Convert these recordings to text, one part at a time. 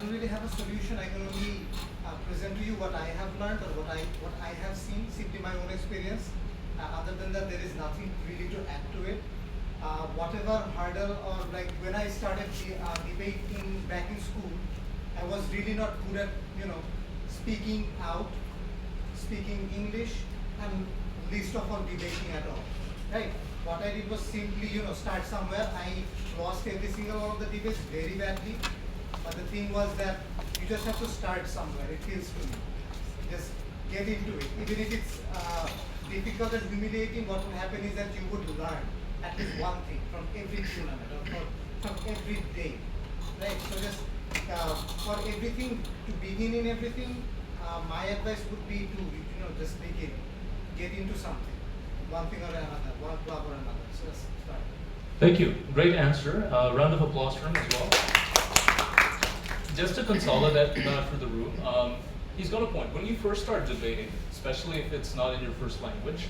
don't really have a solution. I can only present to you what I have learned or what I have seen, simply my own experience. Other than that, there is nothing really to add to it. Whatever hurdle or like when I started debate back in school, I was really not good at speaking out, speaking English, and least of all debating at all. Right? What I did was simply start somewhere. I lost every single one of the debates very badly. But the thing was that you just have to start somewhere, it feels to me. Just get into it. Even if it's difficult and humiliating, what will happen is that you would learn at least one thing from every tournament or from every day. Right? So just for everything, to begin in everything, my advice would be to just begin. Get into something. One thing or another, one club or another. So just start. Thank you. Great answer. Round of applause for him as well. Just to consolidate that for the room, he's got a point. When you first start debating, especially if it's not in your first language,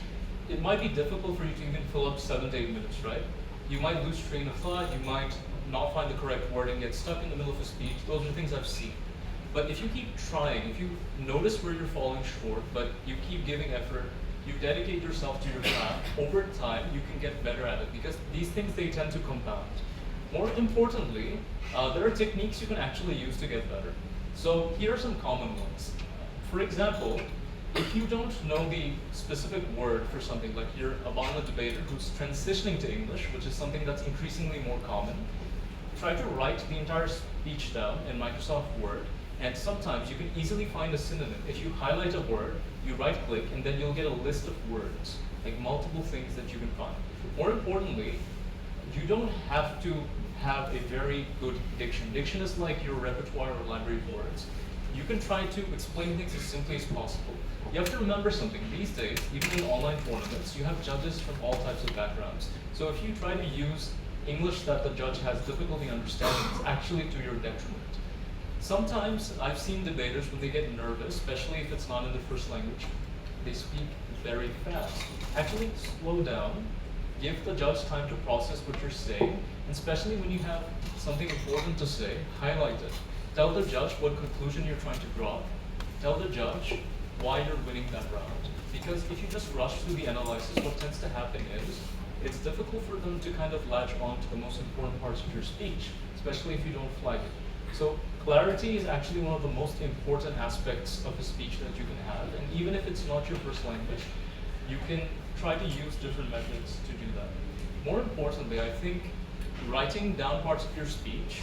it might be difficult for you to even fill up 7 to 8 minutes, right? You might lose train of thought, you might not find the correct wording, get stuck in the middle of a speech. Those are things I've seen. But if you keep trying, if you notice where you're falling short, but you keep giving effort, you dedicate yourself to your craft, over time you can get better at it, because these things, they tend to compound. More importantly, there are techniques you can actually use to get better. So here are some common ones. For example, if you don't know the specific word for something, like you're a Bangla debater who's transitioning to English, which is something that's increasingly more common, try to write the entire speech down in Microsoft Word, and sometimes you can easily find a synonym. If you highlight a word, you right-click, and then you'll get a list of words, like multiple things that you can find. More importantly, you don't have to have a very good diction. Diction is like your repertoire or library of words. You can try to explain things as simply as possible. You have to remember something. These days, even in online tournaments, you have judges from all types of backgrounds. So if you try to use English that the judge has difficulty understanding, it's actually to your detriment. Sometimes I've seen debaters, when they get nervous, especially if it's not in their first language, they speak very fast. Actually, slow down. Give the judge time to process what you're saying, and especially when you have something important to say, highlight it. Tell the judge what conclusion you're trying to draw. Tell the judge why you're winning that round. Because if you just rush through the analysis, what tends to happen is it's difficult for them to kind of latch on to the most important parts of your speech, especially if you don't flag it. So clarity is actually one of the most important aspects of a speech that you can have, and even if it's not your first language, you can try to use different methods to do that. More importantly, I think writing down parts of your speech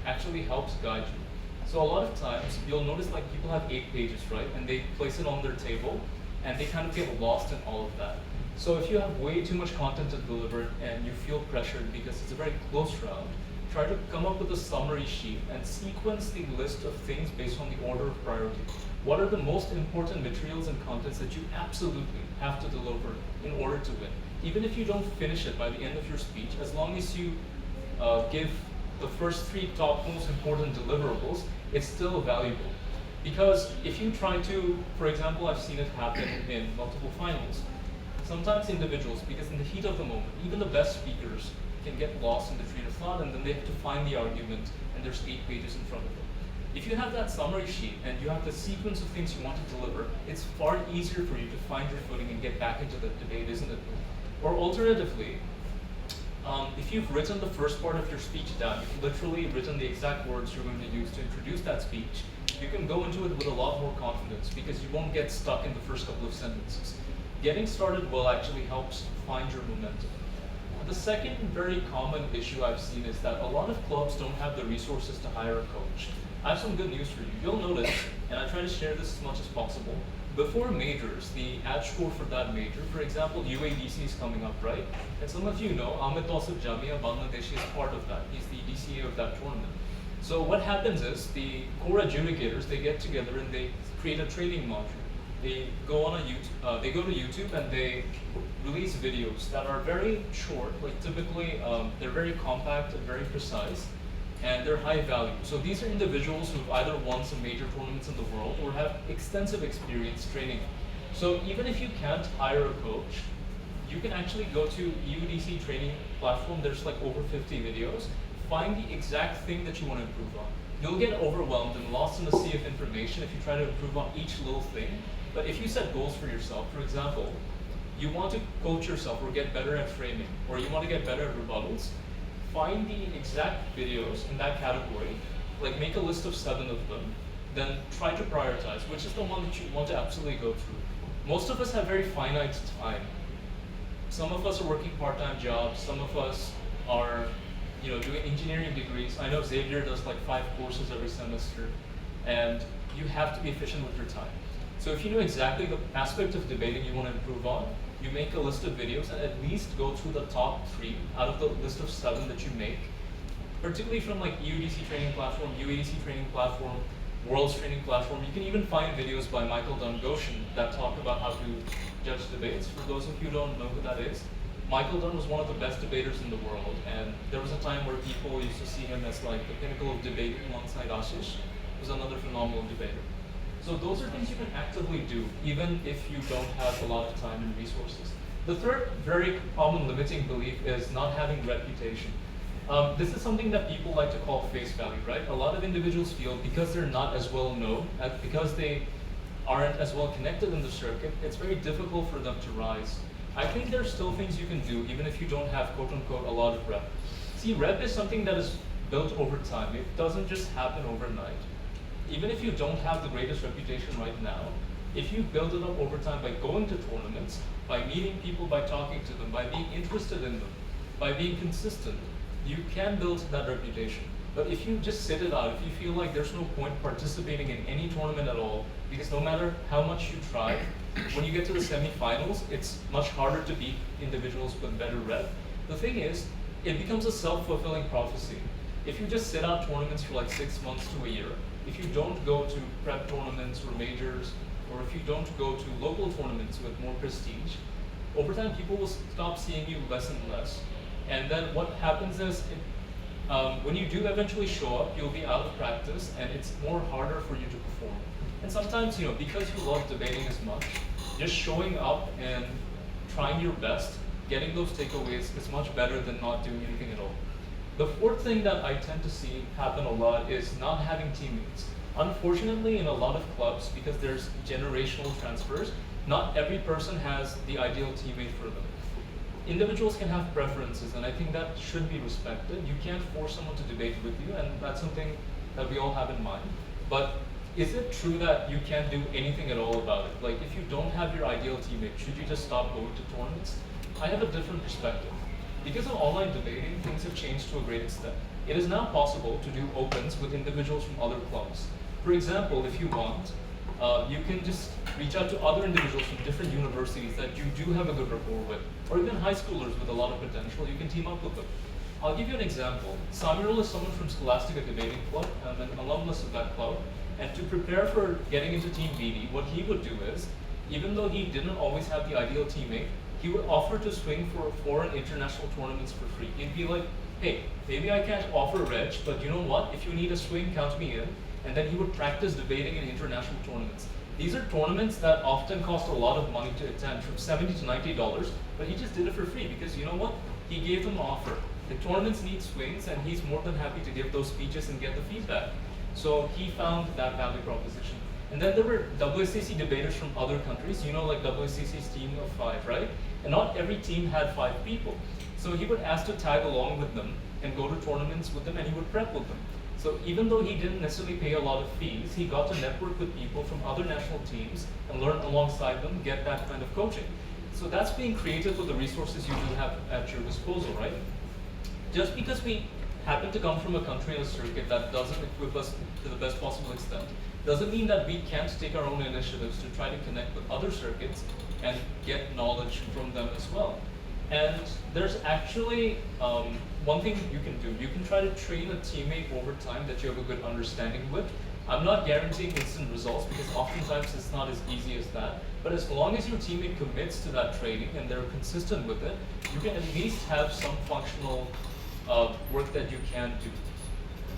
actually helps guide you. So a lot of times, you'll notice like people have 8 pages, right? And they place it on their table, and they kind of get lost in all of that. So if you have way too much content to deliver and you feel pressured because it's a very close round, try to come up with a summary sheet and sequence the list of things based on the order of priority. What are the most important materials and contents that you absolutely have to deliver in order to win? Even if you don't finish it by the end of your speech, as long as you give the first 3 top most important deliverables, it's still valuable. Because if you try to, for example, I've seen it happen in multiple finals. Sometimes individuals, because in the heat of the moment, even the best speakers can get lost in the train of thought, and then they have to find the argument, and there's 8 pages in front of them. If you have that summary sheet and you have the sequence of things you want to deliver, it's far easier for you to find your footing and get back into the debate, isn't it? Or alternatively, if you've written the first part of your speech down, you've literally written the exact words you're going to use to introduce that speech, you can go into it with a lot more confidence because you won't get stuck in the first couple of sentences. Getting started will actually help find your momentum. The second very common issue I've seen is that a lot of clubs don't have the resources to hire a coach. I have some good news for you. You'll notice, and I try to share this as much as possible, before majors, the ad score for that major, for example, UADC is coming up, right? And some of you know, 𝐴𝐚𝐫𝐸 𝐷CA Bangladeshi is part of that. He's the DCA of that tournament. So what happens is, the core adjudicators, they get together and they create a training module. They go on they go to YouTube and they release videos that are very short, like typically they're very compact and very precise, and they're high value. So these are individuals who've either won some major tournaments in the world or have extensive experience training. So even if you can't hire a coach, you can actually go to UDC training platform. There's like over 50 videos. find the exact thing that you want to improve on. You'll get overwhelmed and lost in the sea of information if you try to improve on each little thing. But if you set goals for yourself, for example, you want to coach yourself or get better at framing, or you want to get better at rebuttals, find the exact videos in that category, like make a list of 7 of them, then try to prioritize which is the one that you want to absolutely go through. Most of us have very finite time. Some of us are working part-time jobs, some of us are doing engineering degrees. I know Xavier does like 5 courses every semester, and you have to be efficient with your time. So if you know exactly the aspect of debating you want to improve on, you make a list of videos and at least go through the top 3 out of the list of 7 that you make, particularly from like EUDC training platform, UADC training platform, World's training platform. You can even find videos by Michael Dunn-Goshen that talk about how to judge debates. For those of you who don't know who that is, Michael Dunn was one of the best debaters in the world, and there was a time where people used to see him as like the pinnacle of debating alongside Ashish, who's another phenomenal debater. So those are things you can actively do, even if you don't have a lot of time and resources. The third very common limiting belief is not having reputation. This is something that people like to call face value, right? A lot of individuals feel because they're not as well known, because they aren't as well connected in the circuit, it's very difficult for them to rise. I think there's still things you can do, even if you don't have quote-unquote a lot of rep. See, rep is something that is built over time. It doesn't just happen overnight. Even if you don't have the greatest reputation right now, if you build it up over time by going to tournaments, by meeting people, by talking to them, by being interested in them, by being consistent, you can build that reputation. But if you just sit it out, if you feel like there's no point participating in any tournament at all, because no matter how much you try, when you get to the semifinals, it's much harder to beat individuals with better rep. The thing is, it becomes a self-fulfilling prophecy. If you just sit out tournaments for like 6 months to a year, if you don't go to prep tournaments or majors, or if you don't go to local tournaments with more prestige, over time people will stop seeing you less and less. And then what happens is, when you do eventually show up, you'll be out of practice, and it's more harder for you to perform. And sometimes, because you love debating as much, just showing up and trying your best, getting those takeaways is much better than not doing anything at all. The fourth thing that I tend to see happen a lot is not having teammates. Unfortunately, in a lot of clubs, because there's generational transfers, not every person has the ideal teammate for them. Individuals can have preferences, and I think that should be respected. You can't force someone to debate with you, and that's something that we all have in mind. But is it true that you can't do anything at all about it? Like, if you don't have your ideal teammate, should you just stop going to tournaments? I have a different perspective. Because of online debating, things have changed to a great extent. It is now possible to do opens with individuals from other clubs. For example, if you want, you can just reach out to other individuals from different universities that you do have a good rapport with, or even high schoolers with a lot of potential. You can team up with them. I'll give you an example. Samuel is someone from Scholastica Debating Club, and an alumnus of that club. And to prepare for getting into Team BD, what he would do is, even though he didn't always have the ideal teammate, he would offer to swing for foreign international tournaments for free. He'd be like, hey, maybe I can't offer Reg, but you know what? If you need a swing, count me in. And then he would practice debating in international tournaments. These are tournaments that often cost a lot of money to attend, from $70 to $90, but he just did it for free because you know what? He gave them an offer. The tournaments need swings, and he's more than happy to give those speeches and get the feedback. So he found that value proposition. And then there were WSCC debaters from other countries, like WSCC's team of 5, right? And not every team had 5 people. So he would ask to tag along with them and go to tournaments with them, and he would prep with them. So even though he didn't necessarily pay a lot of fees, he got to network with people from other national teams and learn alongside them, get that kind of coaching. So that's being creative with the resources you do have at your disposal, right? Just because we happen to come from a country and a circuit that doesn't equip us to the best possible extent, doesn't mean that we can't take our own initiatives to try to connect with other circuits and get knowledge from them as well. And there's actually one thing you can do. You can try to train a teammate over time that you have a good understanding with. I'm not guaranteeing instant results because oftentimes it's not as easy as that. But as long as your teammate commits to that training and they're consistent with it, you can at least have some functional work that you can do.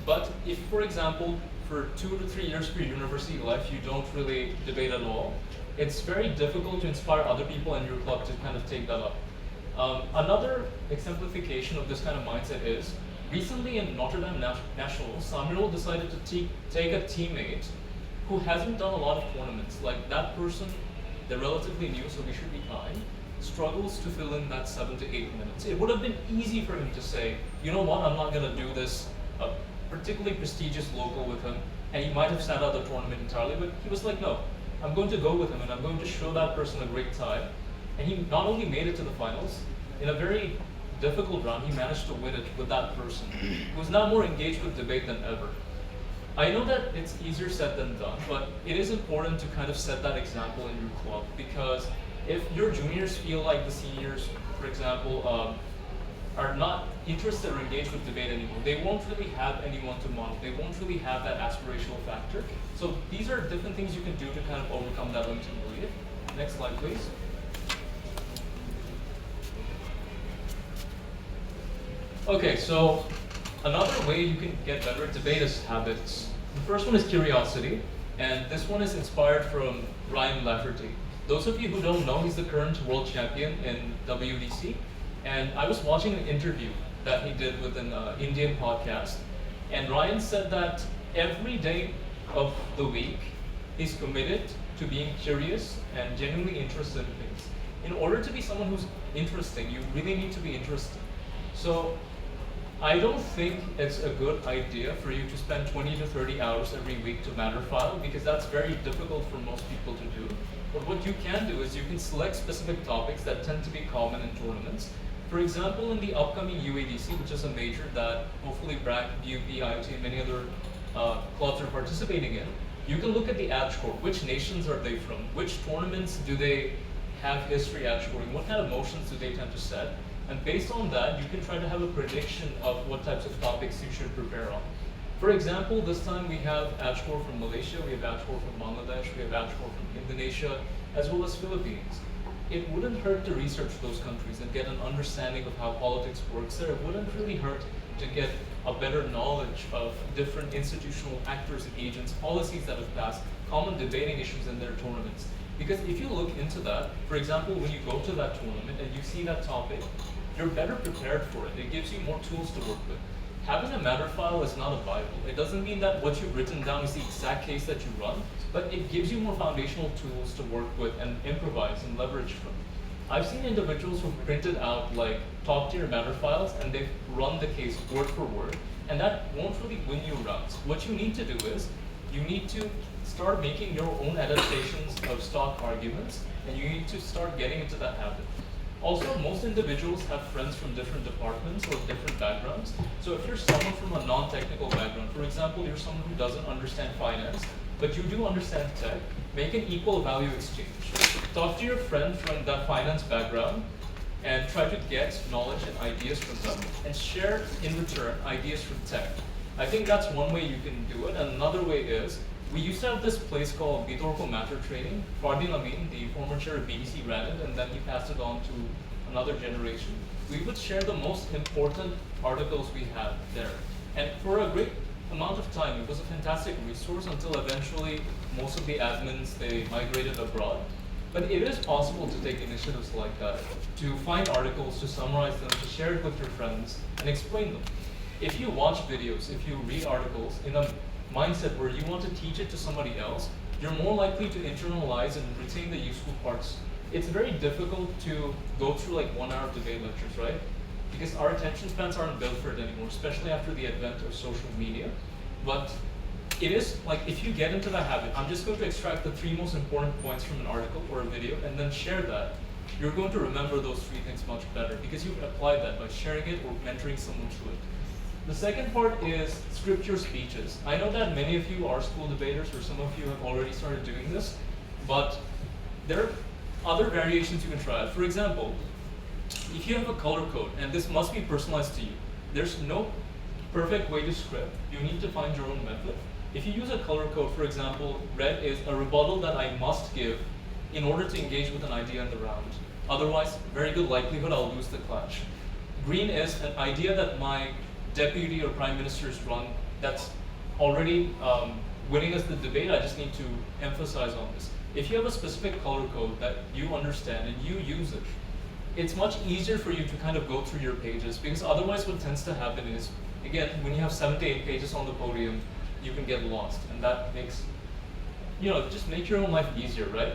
But if, for example, for 2 to 3 years of your university life, you don't really debate at all, it's very difficult to inspire other people in your club to kind of take that up. Another exemplification of this kind of mindset is, recently in Notre Dame National, Samuel decided to take a teammate who hasn't done a lot of tournaments. Like that person, they're relatively new, so we should be kind, struggles to fill in that 7 to 8 minutes. It would have been easy for him to say, you know what, I'm not going to do this particularly prestigious local with him, and he might have sat out the tournament entirely, but he was like, no, I'm going to go with him and I'm going to show that person a great time. And he not only made it to the finals, in a very difficult round, he managed to win it with that person, who is now more engaged with debate than ever. I know that it's easier said than done, but it is important to kind of set that example in your club, because if your juniors feel like the seniors, for example, are not interested or engaged with debate anymore, they won't really have anyone to monitor. They won't really have that aspirational factor. So these are different things you can do to kind of overcome that limiting belief. Next slide, please. Okay, so another way you can get better at debate is habits. The first one is curiosity, and this one is inspired from Ryan Lafferty. Those of you who don't know, he's the current world champion in WDC. And I was watching an interview that he did with an Indian podcast, and Ryan said that every day of the week, he's committed to being curious and genuinely interested in things. In order to be someone who's interesting, you really need to be interested. So I don't think it's a good idea for you to spend 20 to 30 hours every week to matter file, because that's very difficult for most people to do. But what you can do is you can select specific topics that tend to be common in tournaments. For example, in the upcoming UADC, which is a major that hopefully BRAC, BUP, IoT, and many other clubs are participating in, you can look at the ad score. Which nations are they from? Which tournaments do they have history ad scoring? What kind of motions do they tend to set? And based on that, you can try to have a prediction of what types of topics you should prepare on. For example, this time we have ad score from Malaysia, we have ad score from Bangladesh, we have ad score from Indonesia, as well as Philippines. It wouldn't hurt to research those countries and get an understanding of how politics works there. It wouldn't really hurt to get a better knowledge of different institutional actors and agents, policies that have passed, common debating issues in their tournaments. Because if you look into that, for example, when you go to that tournament and you see that topic, you're better prepared for it. It gives you more tools to work with. Having a matter file is not a Bible. It doesn't mean that what you've written down is the exact case that you run, but it gives you more foundational tools to work with and improvise and leverage from. I've seen individuals who've printed out like top tier matter files and they've run the case word for word, and that won't really win you rounds. What you need to do is, you need to start making your own adaptations of stock arguments, and you need to start getting into that habit. Also, most individuals have friends from different departments or different backgrounds. So if you're someone from a non-technical background, for example, you're someone who doesn't understand finance, but you do understand tech, make an equal value exchange. Talk to your friend from that finance background and try to get knowledge and ideas from them, and share in return ideas from tech. I think that's one way you can do it. And another way is, we used to have this place called Bitorko Matter Training. FARHAN, the former chair of BDC, ran it, and then he passed it on to another generation. We would share the most important articles we had there. And for a great amount of time, it was a fantastic resource until eventually most of the admins, they migrated abroad. But it is possible to take initiatives like that, to find articles, to summarize them, to share it with your friends, and explain them. If you watch videos, if you read articles in a mindset where you want to teach it to somebody else, you're more likely to internalize and retain the useful parts. It's very difficult to go through like 1 hour debate lectures, right? Because our attention spans aren't built for it anymore, especially after the advent of social media. But it is like, if you get into that habit, I'm just going to extract the 3 most important points from an article or a video and then share that, you're going to remember those 3 things much better because you've applied that by sharing it or mentoring someone through it. The second part is script your speeches. I know that many of you are school debaters, or some of you have already started doing this, but there are other variations you can try. For example, if you have a color code, and this must be personalized to you, there's no perfect way to script. You need to find your own method. If you use a color code, for example, red is a rebuttal that I must give in order to engage with an idea in the round. Otherwise, very good likelihood I'll lose the clash. Green is an idea that my deputy or prime minister's run that's already winning us the debate. I just need to emphasize on this. If you have a specific color code that you understand and you use it, it's much easier for you to kind of go through your pages, because otherwise what tends to happen is again, when you have 7 to 8 pages on the podium, you can get lost, and that makes, just make your own life easier, right?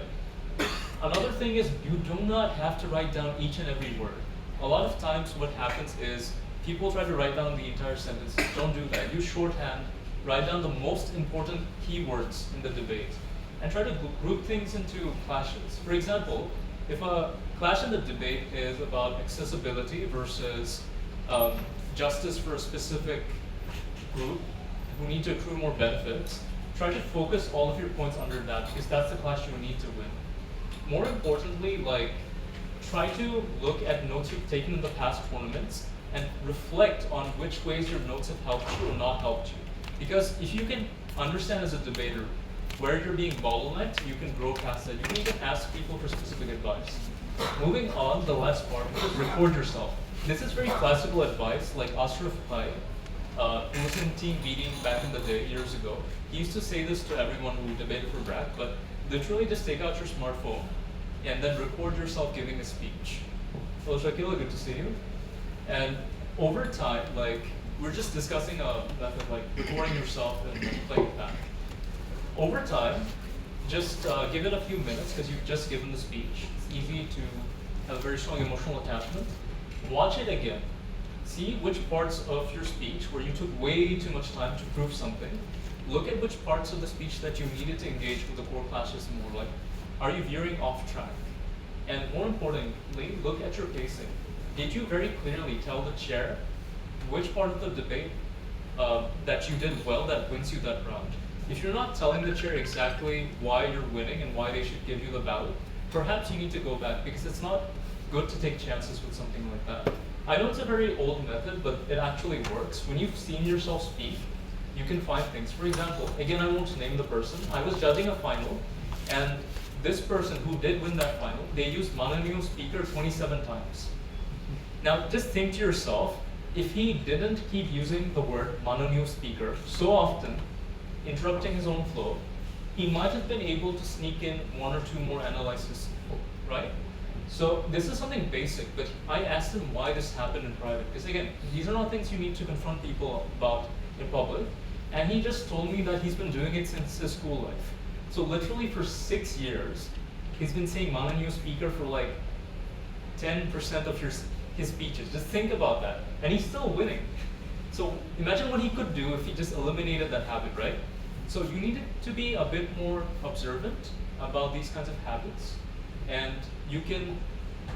Another thing is you do not have to write down each and every word. A lot of times what happens is people try to write down the entire sentence. Don't do that. Use shorthand, write down the most important keywords in the debate, and try to group things into clashes. For example, if a clash in the debate is about accessibility versus justice for a specific group who need to accrue more benefits, try to focus all of your points under that, because that's the clash you need to win. More importantly, try to look at notes you've taken in the past tournaments and reflect on which ways your notes have helped you or not helped you. Because if you can understand as a debater where you're being bottlenecked, you can grow past that. You can even ask people for specific advice. Moving on, the last part is record yourself. This is very classical advice, like Ashraf Pai, who was in team meeting back in the day, years ago. He used to say this to everyone who debated for BRAC, but literally just take out your smartphone and then record yourself giving a speech. Hello, Shakila, good to see you. And over time, we're just discussing a method like recording yourself and playing it back. Over time, just give it a few minutes because you've just given the speech. It's easy to have a very strong emotional attachment. Watch it again. See which parts of your speech where you took way too much time to prove something. Look at which parts of the speech that you needed to engage with the core clashes more. Are you veering off track? And more importantly, look at your pacing. Did you very clearly tell the chair which part of the debate that you did well that wins you that round? If you're not telling the chair exactly why you're winning and why they should give you the ballot, perhaps you need to go back, because it's not good to take chances with something like that. I know it's a very old method, but it actually works. When you've seen yourself speak, you can find things. For example, again, I won't name the person. I was judging a final, and this person who did win that final, they used Mananiyo speaker 27 times. Now, just think to yourself, if he didn't keep using the word Mananiyo speaker so often, interrupting his own flow, he might have been able to sneak in 1 or 2 more analyses, right? So this is something basic, but I asked him why this happened in private, because again, these are not things you need to confront people about in public, and he just told me that he's been doing it since his school life. So literally for 6 years, he's been saying Mananiyo speaker for 10% of his speeches. Just think about that. And he's still winning. So imagine what he could do if he just eliminated that habit, right? So you need to be a bit more observant about these kinds of habits, and you can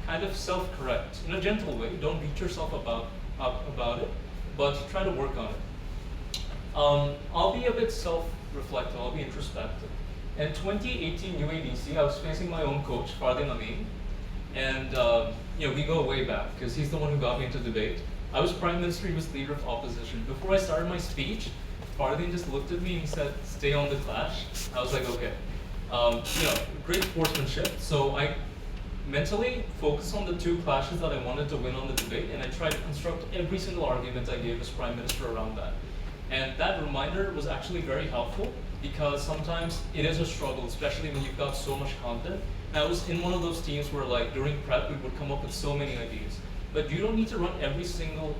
kind of self-correct in a gentle way. Don't beat yourself up about it, but try to work on it. I'll be a bit self-reflective, I'll be introspective. In 2018 UADC, I was facing my own coach, FARHAN Amin, and we go way back because he's the one who got me into debate. I was Prime Minister, he was Leader of Opposition. Before I started my speech, FARHAN just looked at me and he said, "Stay on the clash." I was like, okay. Great sportsmanship. So I mentally focused on the 2 clashes that I wanted to win on the debate, and I tried to construct every single argument I gave as Prime Minister around that. And that reminder was actually very helpful, because sometimes it is a struggle, especially when you've got so much content. And I was in one of those teams where during prep, we would come up with so many ideas. But you don't need to run every single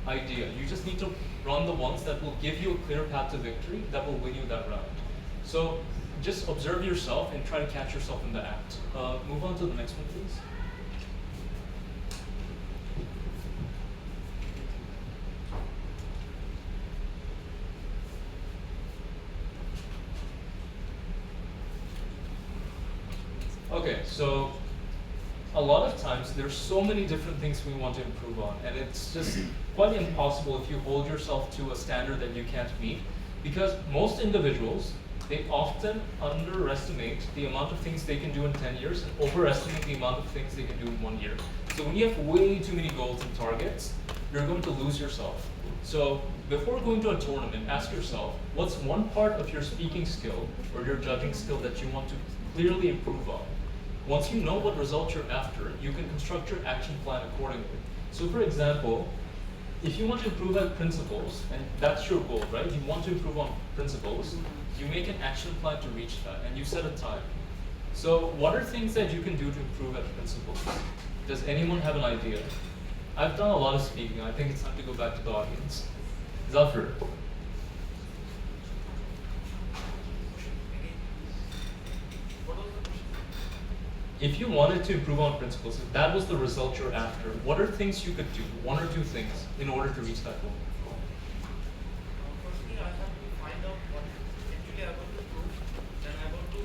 idea. You just need to run the ones that will give you a clear path to victory, that will win you that round. So just observe yourself and try to catch yourself in the act. Move on to the next one, please. Okay, so a lot of times there's so many different things we want to improve on, and it's just quite impossible if you hold yourself to a standard that you can't meet, because most individuals, they often underestimate the amount of things they can do in 10 years and overestimate the amount of things they can do in 1 year. So when you have way too many goals and targets, you're going to lose yourself. So before going to a tournament, ask yourself, what's one part of your speaking skill or your judging skill that you want to clearly improve on? Once you know what results you're after, you can construct your action plan accordingly. So for example, if you want to improve at principles, and that's your goal, right? You want to improve on principles, you make an action plan to reach that, and you set a time. So what are things that you can do to improve at principles? Does anyone have an idea? I've done a lot of speaking. I think it's time to go back to the audience. Zafir. If you wanted to improve on principles, if that was the result you're after, what are things you could do, one or two things, in order to reach that goal? Firstly, I have to find out what actually I want to prove. Then I want to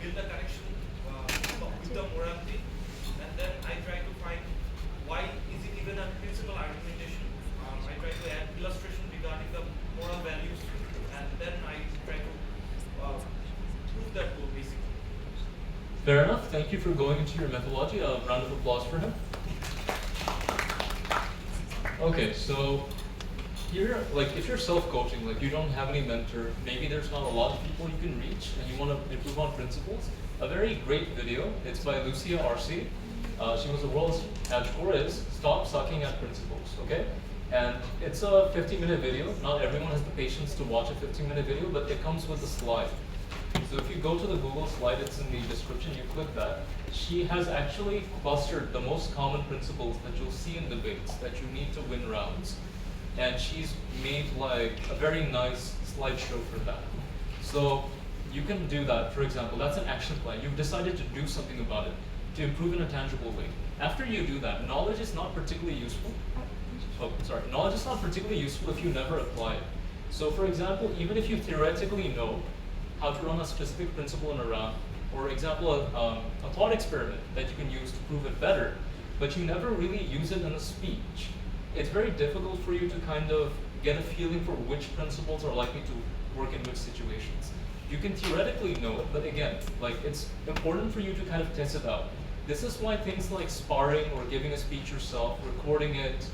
build a connection with the morality. And then I try to find why is it even a principle argumentation. I try to add illustration regarding the moral values. And then I try to prove that goal basically. Fair enough. Thank you for going into your methodology. A round of applause for him. Okay, so here, like if you're self-coaching, like you don't have any mentor, maybe there's not a lot of people you can reach, and you want to improve on principles, a very great video, it's by 𝐴𝐫𝐨𝐦𝐚𝐳. She was the world's edge score is Stop Sucking at Principles, okay? And it's a 15-minute video. Not everyone has the patience to watch a 15-minute video, but it comes with a slide. So if you go to the Google slide, it's in the description, you click that. She has actually clustered the most common principles that you'll see in debates that you need to win rounds. And she's made like a very nice slideshow for that. So you can do that, for example, that's an action plan. You've decided to do something about it, to improve in a tangible way. After you do that, knowledge is not particularly useful. Knowledge is not particularly useful if you never apply it. So for example, even if you theoretically know how to run a specific principle in a round, or example, a thought experiment that you can use to prove it better, but you never really use it in a speech, it's very difficult for you to kind of get a feeling for which principles are likely to work in which situations. You can theoretically know it, but again, like it's important for you to kind of test it out. This is why things like sparring or giving a speech yourself, recording it,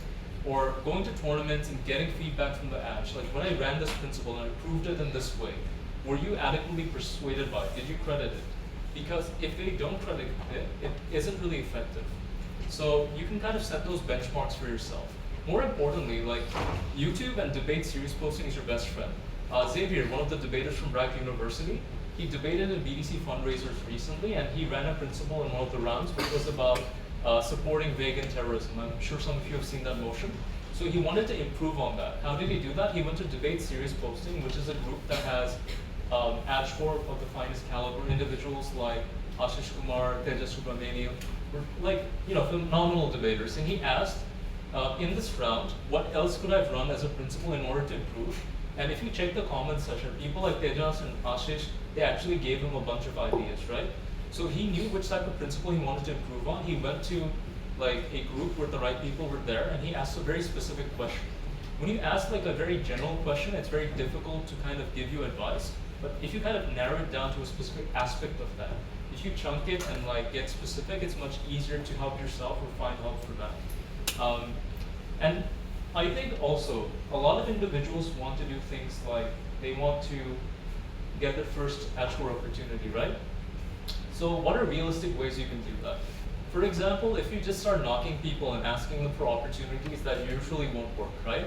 or going to tournaments and getting feedback from the edge. Like when I ran this principle and I proved it in this way, were you adequately persuaded by it? Did you credit it? Because if they don't credit it, it isn't really effective. So you can kind of set those benchmarks for yourself. More importantly, like YouTube and debate series posting is your best friend. Xavier, one of the debaters from BRAC University, he debated in BDC Fundraisers recently, and he ran a principle in one of the rounds, which was about supporting vegan terrorism. I'm sure some of you have seen that motion. So he wanted to improve on that. How did he do that? He went to Debate Series Posting, which is a group that has ad score of the finest caliber individuals like 𝐴𝐫𝐸𝐺�0𝐫 𝐴𝐺𝐻𝐿𝐵𝐵𝐺𝐻𝐫 like phenomenal debaters. And he asked, in this round, what else could I have run as a principle in order to improve? And if you check the comment section, people like Tejas and Ashish, they actually gave him a bunch of ideas, right? So he knew which type of principle he wanted to improve on. He went to like a group where the right people were there, and he asked a very specific question. When you ask like a very general question, it's very difficult to kind of give you advice. But if you kind of narrow it down to a specific aspect of that, if you chunk it and like get specific, it's much easier to help yourself or find help for that. And I think also a lot of individuals want to do things like they want to get their first edge score opportunity, right? So what are realistic ways you can do that? For example, if you just start knocking people and asking them for opportunities, that usually won't work, right?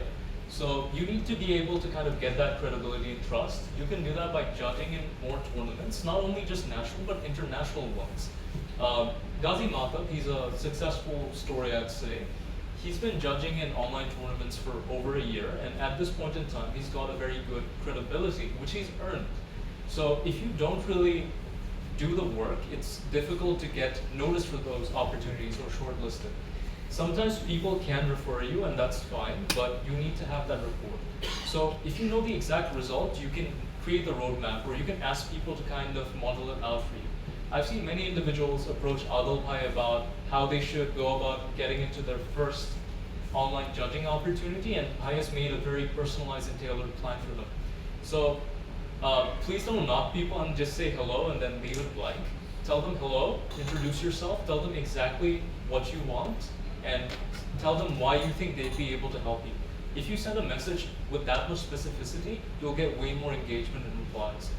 So you need to be able to kind of get that credibility and trust. You can do that by judging in more tournaments, not only just national, but international ones. Ghazi Mahtab, he's a successful story, I'd say. He's been judging in online tournaments for over a year, and at this point in time, he's got a very good credibility, which he's earned. So if you don't really do the work, it's difficult to get noticed for those opportunities or shortlisted. Sometimes people can refer you, and that's fine, but you need to have that rapport. So if you know the exact result, you can create the roadmap, or you can ask people to kind of model it out for you. I've seen many individuals approach 𝐴𝐫𝐸𝐺�0𝐫 about how they should go about getting into their first online judging opportunity, and 𝐈𝐫𝐨 has made a very personalized and tailored plan for them. So please don't knock people and just say hello and then leave it blank. Tell them hello, introduce yourself, tell them exactly what you want, and tell them why you think they'd be able to help you. If you send a message with that much specificity, you'll get way more engagement and replies.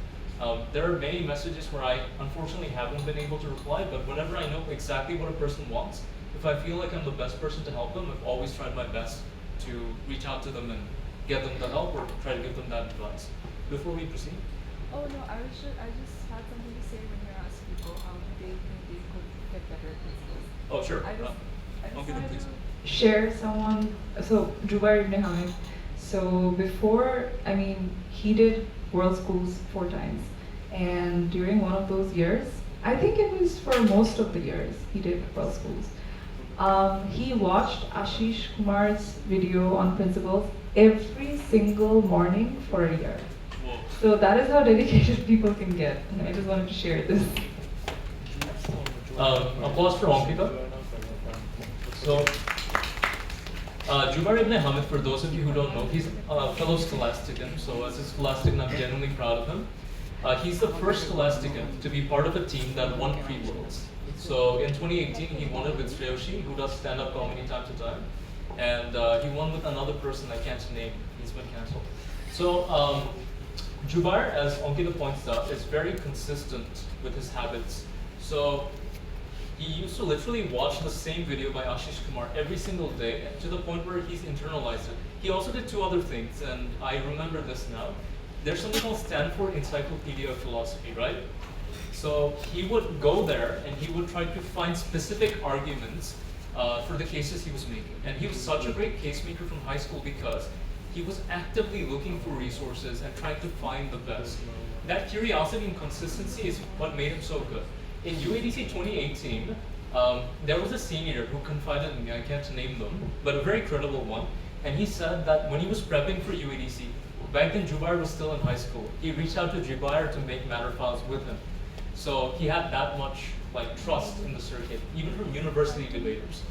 There are many messages where I unfortunately haven't been able to reply, but whenever I know exactly what a person wants, if I feel like I'm the best person to help them, I've always tried my best to reach out to them and get them the help or try to give them that advice. Before we proceed? Oh no, I just had something to say when you asked people how they think they could get better at principles. Oh sure. I just Okay, then wanted please. to share someone, so Jubair ibn Hamid. So before, I mean, he did World Schools 4 times. And during one of those years, I think it was for most of the years, he did World Schools. He watched Ashish Kumar's video on principles every single morning for a year. Whoa. So that is how dedicated people can get. And I just wanted to share this. Applause for Ankita. So, Jubair ibn Hamid, for those of you who don't know, he's a fellow scholastican. So as a scholastican, I'm genuinely proud of him. He's the first scholastican to be part of a team that won Pre-worlds. So in 2018, he won it with 𝐴𝐶𝐫𝐚𝐫, who does stand-up comedy time to time. And he won with another person I can't name. He's been cancelled. So Jubair, as Ankita points out, is very consistent with his habits. So he used to literally watch the same video by Ashish Kumar every single day to the point where he's internalized it. He also did 2 other things, and I remember this now. There's something called Stanford Encyclopedia of Philosophy, right? So he would go there and he would try to find specific arguments for the cases he was making. And he was such a great case maker from high school because he was actively looking for resources and trying to find the best. That curiosity and consistency is what made him so good. In UADC 2018, there was a senior who confided in me, I can't name them, but a very credible one. And he said that when he was prepping for UADC, back then Jubair was still in high school, he reached out to Jubair to make matter files with him. So he had that much trust in the circuit, even from university debaters.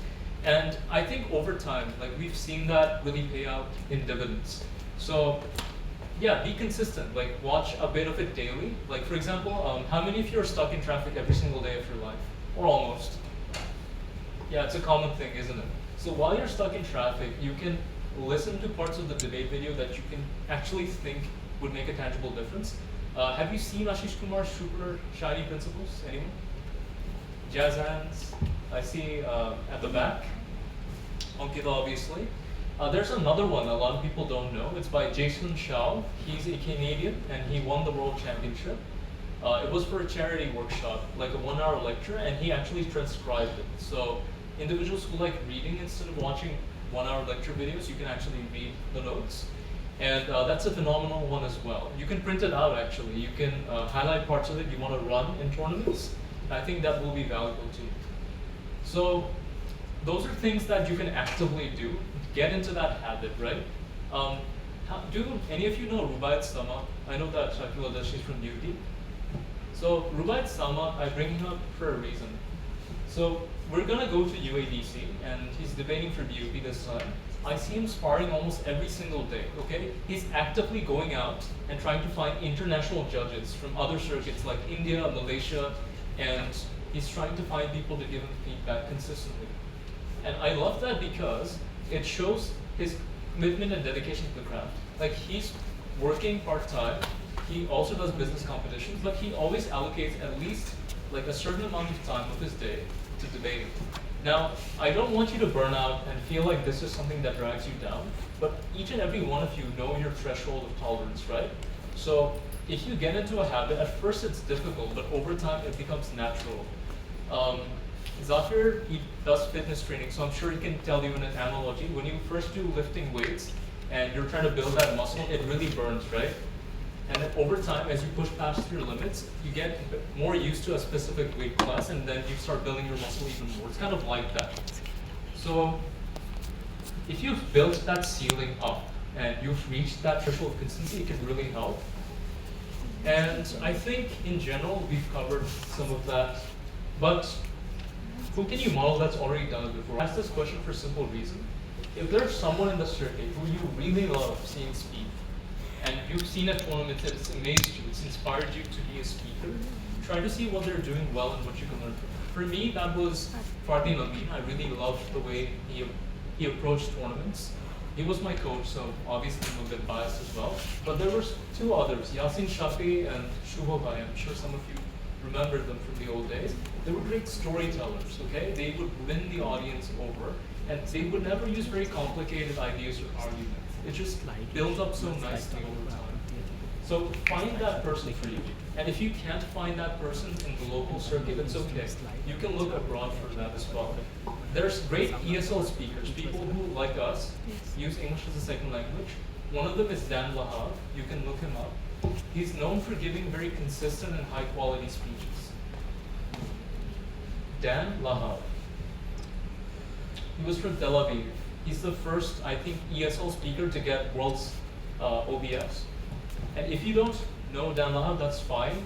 And I think over time, we've seen that really pay out in dividends. So yeah, be consistent, watch a bit of it daily. For example, how many of you are stuck in traffic every single day of your life? Or almost? Yeah, it's a common thing, isn't it? So while you're stuck in traffic, you can listen to parts of the debate video that you can actually think would make a tangible difference. Have you seen Ashish Kumar's super shiny principles? Anyone? Jazz hands. I see at the back. Ankita, obviously. There's another one a lot of people don't know. It's by Jason Shao. He's a Canadian and he won the world championship. It was for a charity workshop, like a 1-hour lecture, and he actually transcribed it. So individuals who like reading instead of watching 1-hour lecture videos, you can actually read the notes. And that's a phenomenal one as well. You can print it out actually. You can highlight parts of it you want to run in tournaments. I think that will be valuable to you. So those are things that you can actively do. Get into that habit, right? Do any of you know 𝐴𝐫𝐸𝐺𝐸𝐷? I know that Bangladeshi is from UT. So 𝐴𝐫𝐸𝐺𝐸𝐷, I bring him up for a reason. So we're gonna go to UADC, and he's debating for DUP this time. I see him sparring almost every single day, okay? He's actively going out and trying to find international judges from other circuits like India, Malaysia, and he's trying to find people to give him feedback consistently. And I love that because it shows his commitment and dedication to the craft. He's working part-time, he also does business competitions, but he always allocates at least a certain amount of time of his day to debating. Now, I don't want you to burn out and feel like this is something that drags you down, but each and every one of you know your threshold of tolerance, right? So if you get into a habit, at first it's difficult, but over time it becomes natural. Zafir, he does fitness training, so I'm sure he can tell you in an analogy. When you first do lifting weights and you're trying to build that muscle, it really burns, right? And then over time, as you push past your limits, you get more used to a specific weight class, and then you start building your muscle even more. It's kind of like that. So if you've built that ceiling up and you've reached that threshold of consistency, it can really help. And I think in general, we've covered some of that. But who can you model that's already done it before? I ask this question for a simple reason. If there's someone in the circuit who you really love seeing speak, and you've seen at tournaments that it's amazed you, it's inspired you to be a speaker, try to see what they're doing well and what you can learn from them. For me, that was FARHAN. I really loved the way he approached tournaments. He was my coach, so obviously I'm a bit biased as well. But there were 2 others, Yasin Shafi and Shubho Bhai. I'm sure some of you remember them from the old days. They were great storytellers, okay? They would win the audience over, and they would never use very complicated ideas or arguments. It just builds up so nicely over time. So find that person for you. And if you can't find that person in the local circuit, it's okay. You can look abroad for that as well. There's great ESL speakers, people who, like us, use English as a second language. One of them is Dan Lahab. You can look him up. He's known for giving very consistent and high quality speeches. Dan Lahab. He was from Tel Aviv. He's the first, I think, ESL speaker to get world's OBS. And if you don't know Dan Lahab, that's fine.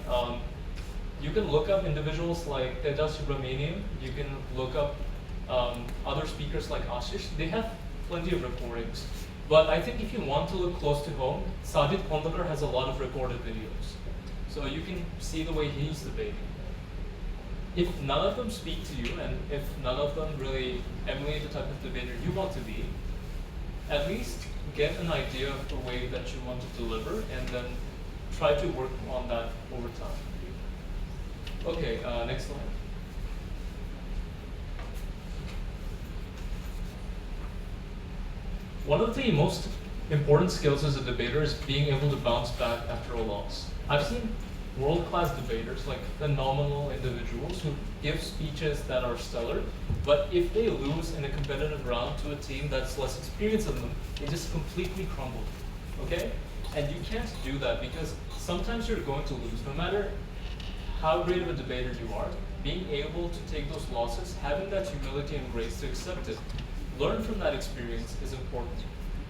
You can look up individuals like 𝐴𝐻𝐿 𝐴𝐻𝐿𝐴. You can look up other speakers like Ashish. They have plenty of recordings. But I think if you want to look close to home, Sajid Kondakar has a lot of recorded videos. So you can see the way he's debating. If none of them speak to you, and if none of them really emulate the type of debater you want to be, at least get an idea of the way that you want to deliver, and then try to work on that over time. Okay, next slide. One of the most important skills as a debater is being able to bounce back after a loss. I've seen world-class debaters, like phenomenal individuals who give speeches that are stellar, but if they lose in a competitive round to a team that's less experienced than them, they just completely crumble, okay? And you can't do that because sometimes you're going to lose, no matter how great of a debater you are. Being able to take those losses, having that humility and grace to accept it, learn from that experience is important.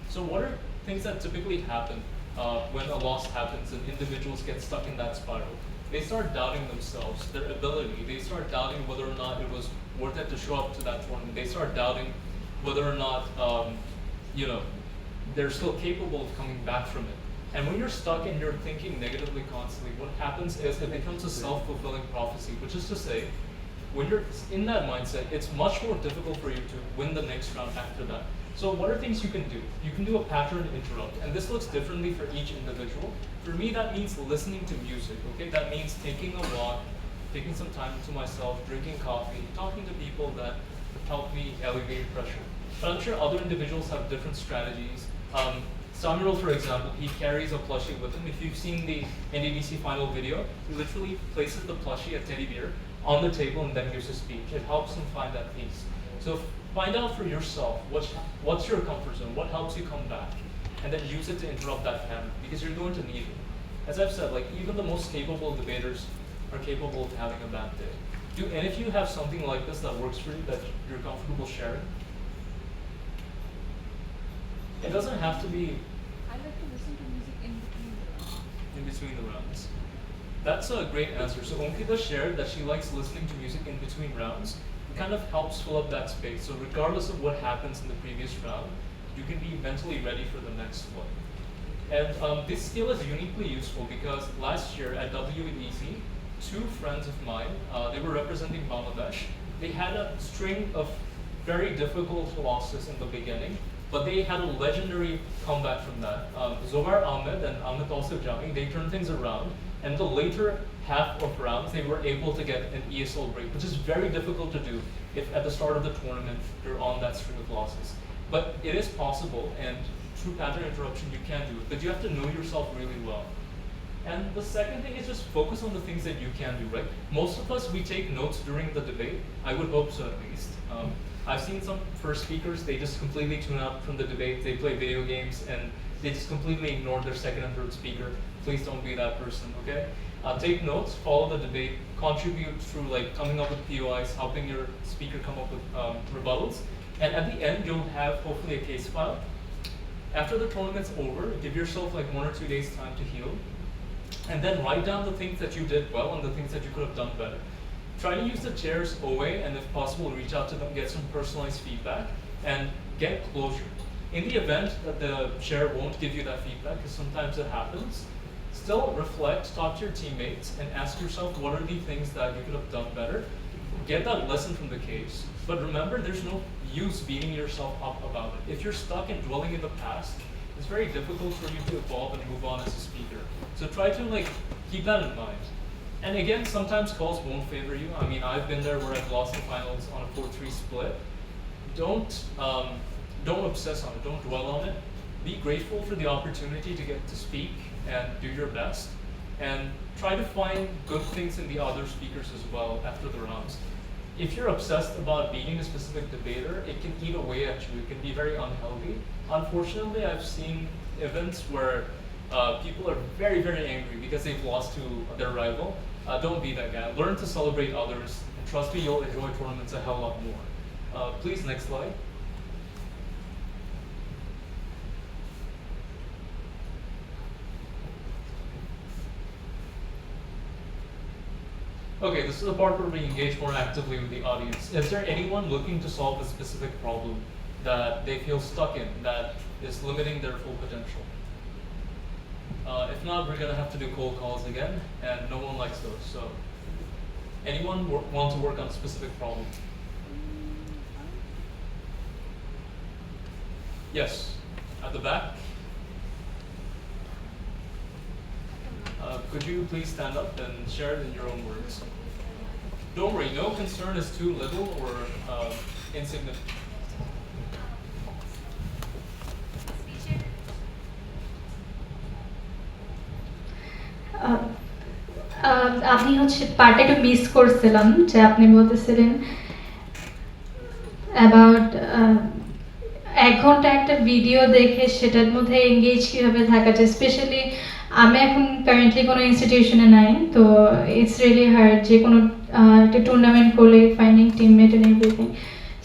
So what are things that typically happen when a loss happens and individuals get stuck in that spiral? They start doubting themselves, their ability. They start doubting whether or not it was worth it to show up to that tournament. They start doubting whether or not they're still capable of coming back from it. And when you're stuck and you're thinking negatively constantly, what happens is it becomes a self-fulfilling prophecy, which is to say, when you're in that mindset, it's much more difficult for you to win the next round after that. So what are things you can do? You can do a pattern interrupt, and this looks differently for each individual. For me, that means listening to music, okay? That means taking a walk, taking some time to myself, drinking coffee, talking to people that help me alleviate pressure. But I'm sure other individuals have different strategies. Samuel, for example, he carries a plushie with him. If you've seen the NDDC final video, he literally places the plushie, a teddy bear, on the table and then gives a speech. It helps him find that peace. So find out for yourself what's your comfort zone, what helps you come back, and then use it to interrupt that pattern because you're going to need it. As I've said, like even the most capable debaters are capable of having a bad day. Do any of you have something like this that works for you that you're comfortable sharing? It doesn't have to be I like to listen to music in between the rounds. in between the rounds. That's a great answer. So 𝐴𝐚𝐫𝐸 shared that she likes listening to music in between rounds. It kind of helps fill up that space. So regardless of what happens in the previous round, you can be mentally ready for the next one. And this skill is uniquely useful because last year at WEDC, two friends of mine, they were representing Bangladesh. They had a string of very difficult losses in the beginning, but they had a legendary comeback from that. Zohar Ahmed and 𝐴𝐚𝐫𝐸 𝐺, they turned things around, and the later half of rounds, they were able to get an ESL break, which is very difficult to do if at the start of the tournament, you're on that string of losses. But it is possible, and through pattern interruption, you can do it, but you have to know yourself really well. And the second thing is just focus on the things that you can do, right? Most of us, we take notes during the debate. I would hope so at least. I've seen some first speakers, they just completely tune out from the debate, they play video games, and they just completely ignore their second and third speaker. Please don't be that person, okay? Take notes, follow the debate, contribute through like coming up with POIs, helping your speaker come up with rebuttals, and at the end, you'll have hopefully a case file. After the tournament's over, give yourself like 1 or 2 days time to heal, and then write down the things that you did well and the things that you could have done better. Try to use the chair's OA, and if possible, reach out to them, get some personalized feedback, and get closure. In the event that the chair won't give you that feedback, because sometimes it happens, still reflect, talk to your teammates, and ask yourself what are the things that you could have done better. Get that lesson from the case. But remember, there's no use beating yourself up about it. If you're stuck and dwelling in the past, it's very difficult for you to evolve and move on as a speaker. So try to keep that in mind. And again, sometimes calls won't favor you. I mean, I've been there where I've lost in finals on a 4-3 split. Don't obsess on it, don't dwell on it. Be grateful for the opportunity to get to speak and do your best. And try to find good things in the other speakers as well after the rounds. If you're obsessed about beating a specific debater, it can eat away at you. It can be very unhealthy. Unfortunately, I've seen events where people are very, very angry because they've lost to their rival, don't be that guy. Learn to celebrate others, and trust me, you'll enjoy tournaments a hell of a lot more. Please, next slide. Okay, this is the part where we engage more actively with the audience. Is there anyone looking to solve a specific problem that they feel stuck in, that is limiting their full potential? If not, we're gonna have to do cold calls again, and no one likes those. So, anyone want to work on a specific problem? Yes, at the back. Could you please stand up and share it in your own words? Don't worry, no concern is too little or insignificant. আমি পার্টটা একটু miss করছিলাম যে আপনি বলতেছিলেন about 1 ঘন্টা একটা video দেখে সেটার মধ্যে এঙ্গেজ কীভাবে থাকা যায়। স্পেশালি আমি এখন কারেন্টলি কোনো ইনস্টিটিউশনে নাই, তো ইটস রিয়েলি হার্ড যে কোনো একটা টুর্নামেন্ট করলে finding teammate and everything.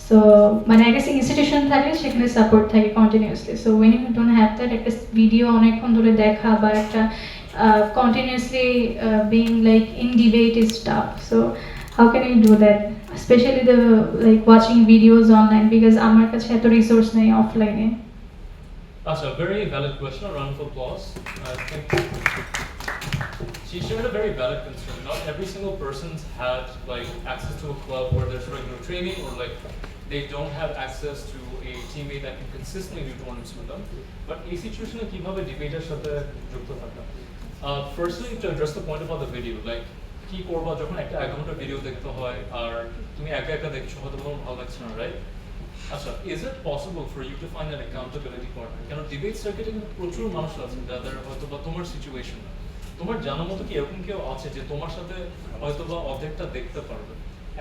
So মানে একটা ইনস্টিটিউশন থাকলে সেখানে সাপোর্ট থাকে continuously. So when you don't have that, একটা ভিডিও অনেকক্ষণ ধরে দেখা বা একটা continuously being like in debate is tough. So how can you do that, especially the like watching videos online, because আমার কাছে এত রিসোর্স নেই অফলাইনে। That's a very valid question. A round of applause. I think she shared a very valid concern. Not every single person's had like access to a club where there's regular training, or like they don't have access to a teammate that can consistently do tournaments with them. But a situation like কিভাবে ডিবেটার সাথে যুক্ত থাকা? Firstly, to address the point about the video, like কি করবা যখন একটা 1 ঘন্টা video দেখতে হয় আর তুমি একা একা দেখছো, হয়তো তোমার ভালো লাগছে না, রাইট? আচ্ছা, is it possible for you to find an accountability partner? কেন ডিবেট সার্কিটে কিন্তু প্রচুর মানুষ আছে যাদের হয়তো বা তোমার সিচুয়েশন, তোমার জানা মতো কি এরকম কেউ আছে যে তোমার সাথে হয়তো বা অর্ধেকটা দেখতে পারবে?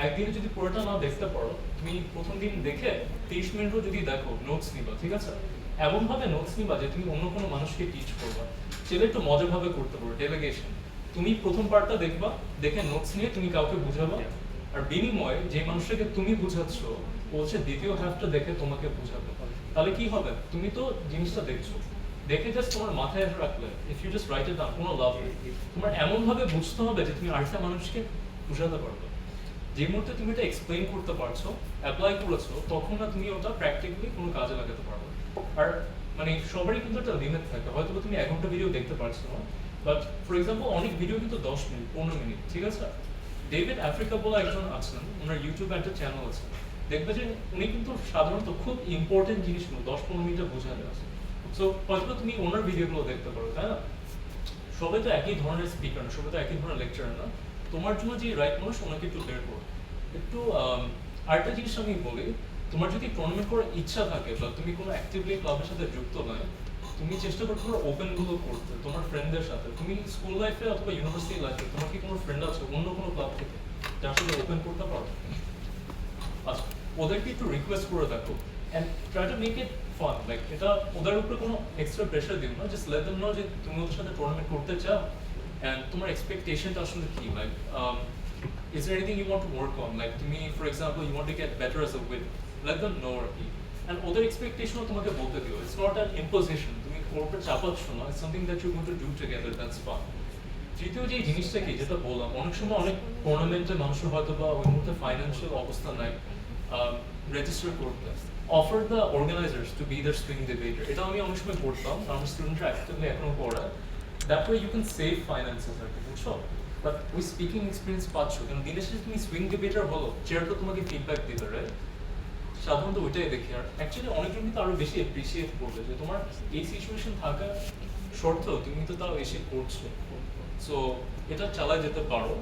একদিনে যদি পুরোটা না দেখতে পারো, তুমি প্রথম দিন দেখে 30 মিনিটও যদি দেখো, নোটস নিবা, ঠিক আছে? এমনভাবে নোটস নিবা যে তুমি অন্য কোনো মানুষকে টিচ করবা, সেটা একটু মজাভাবে করতে পারো, ডেলিগেশন। তুমি প্রথম পার্টটা দেখবা, দেখে নোটস নিয়ে তুমি কাউকে বুঝাবা, আর বিনিময়ে যে মানুষটাকে তুমি বুঝাচ্ছ ও হচ্ছে দ্বিতীয় হাফটা দেখে তোমাকে বুঝাবে। তাহলে কি হবে? তুমি তো জিনিসটা দেখছো, দেখে জাস্ট তোমার মাথায় রাখলে, if you just write it down, কোনো লাভ নেই। তোমার এমনভাবে বুঝতে হবে যে তুমি আরেকটা মানুষকে বুঝাতে পারবে। যে মুহূর্তে তুমি এটা এক্সপ্লেইন করতে পারছো, অ্যাপ্লাই করেছো, তখন না তুমি ওটা প্র্যাকটিক্যালি কোনো কাজে লাগাতে পারবে। আর মানে সবারই কিন্তু একটা লিমিট থাকে, হয়তো তুমি 1 ঘন্টা ভিডিও দেখতে পারছো না, বাট ফর এক্সাম্পল অনেক ভিডিও কিন্তু 10 মিনিট 15 মিনিট, ঠিক আছে? ডেভিড আফ্রিকা বলে একজন আছেন, ওনার ইউটিউবে একটা চ্যানেল আছে, দেখবে যে উনি কিন্তু সাধারণত খুব ইম্পর্টেন্ট জিনিসগুলো 10-15 মিনিটে বোঝানো আছে। সো হয়তো তুমি ওনার ভিডিওগুলো দেখতে পারো, তাই না? সবাই তো একই ধরনের স্পিকার না, সবাই তো একই ধরনের লেকচার না। তোমার জন্য যে রাইট মানুষ, ওনাকে একটু বের করো। একটু আরেকটা জিনিস আমি বলি, তোমার যদি টুর্নামেন্ট করার ইচ্ছা থাকে বা তুমি কোনো অ্যাক্টিভলি ক্লাবের সাথে যুক্ত নয়, তুমি চেষ্টা করতে পারো ওপেনগুলো করতে তোমার ফ্রেন্ডদের সাথে। তুমি স্কুল লাইফে অথবা ইউনিভার্সিটি লাইফে তোমার কি কোনো ফ্রেন্ড আছে অন্য কোনো ক্লাব থেকে যার সাথে ওপেন করতে পারো? আচ্ছা, ওদেরকে একটু রিকোয়েস্ট করে দেখো, and try to make it fun. Like এটা ওদের উপরে কোনো এক্সট্রা প্রেশার দিও না, জাস্ট লেট দেম নো যে তুমি ওদের সাথে টুর্নামেন্ট করতে চাও, অ্যান্ড তোমার এক্সপেকটেশনটা আসলে কি। Like is there anything you want to work on? Like to me, for example, you want to get better as a win. Let them know, and other expectation তোমাকে বলতে দিও। It's not an imposition. তুমি corporate চাপাচ্ছ না। It's something that you're going to do together. That's fun. তৃতীয় যে জিনিসটা কি, যেটা বললাম, অনেক সময় অনেক টুর্নামেন্টে মানুষের হয়তো বা ওই মুহূর্তে ফাইন্যান্সিয়াল অবস্থা নাই রেজিস্টার করতে। Offer the organizers to be their swing debater. এটা আমি অনেক সময় করতাম, আমার স্টুডেন্টরা অ্যাক্টিভলি এখনো করে। That way you can save finances, আর কি, বুঝছো? বাট ওই স্পিকিং এক্সপিরিয়েন্স পাচ্ছ, কারণ দিনের শেষে তুমি সুইং ডিবেটার হলো, চেয়ার তো তোমাকে ফিডব্যাক দিবে, রাইট? সাধারণত ওইটাই দেখি। আর অ্যাকচুয়ালি অনেকজন কিন্তু আরো বেশি অ্যাপ্রিসিয়েট করবে যে তোমার এই সিচুয়েশন থাকা সত্ত্বেও তুমি তো তাও এসে করছো। সো এটা চালায় যেতে পারো।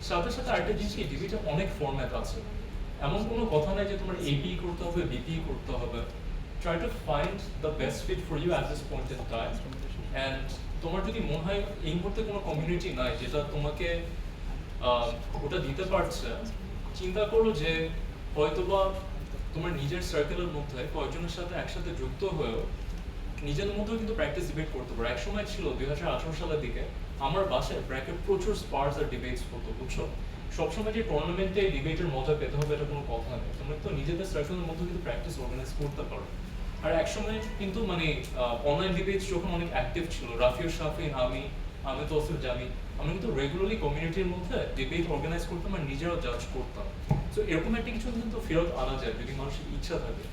সাথে সাথে আরেকটা জিনিস, এই ডিবেটে অনেক ফরম্যাট আছে, এমন কোনো কথা নাই যে তোমার এপি করতে হবে, বিপি করতে হবে। Try to find the best fit for you at this point in time. And তোমার যদি মনে হয় এই মুহূর্তে কোনো কমিউনিটি নাই যেটা তোমাকে ওটা দিতে পারছে, চিন্তা করো যে হয়তোবা তোমার নিজের সার্কেলের মধ্যে কয়েকজনের সাথে একসাথে যুক্ত হয়েও নিজেদের মধ্যেও কিন্তু প্র্যাকটিস ডিবেট করতে পারো। এক সময় ছিল 2018 সালের দিকে আমার বাসায় ব্র্যাকের প্রচুর স্পার্স আর ডিবেটস হতো, বুঝছো? সবসময় যে টুর্নামেন্টে ডিবেটের মজা পেতে হবে এটা কোনো কথা নেই, তোমরা তো নিজেদের সার্কেলের মধ্যে কিন্তু প্র্যাকটিস অর্গানাইজ করতে পারো। আর এক সময় কিন্তু মানে অনলাইন ডিবেটস যখন অনেক অ্যাক্টিভ ছিল, রাফিউর শাফিন, আমি তো অসুর জামি, আমরা কিন্তু রেগুলারলি কমিউনিটির মধ্যে ডিবেট অর্গানাইজ করতাম আর নিজেরাও জাজ করতাম। সো এরকম একটা কিছু কিন্তু ফেরত আনা যায় যদি মানুষের ইচ্ছা থাকে।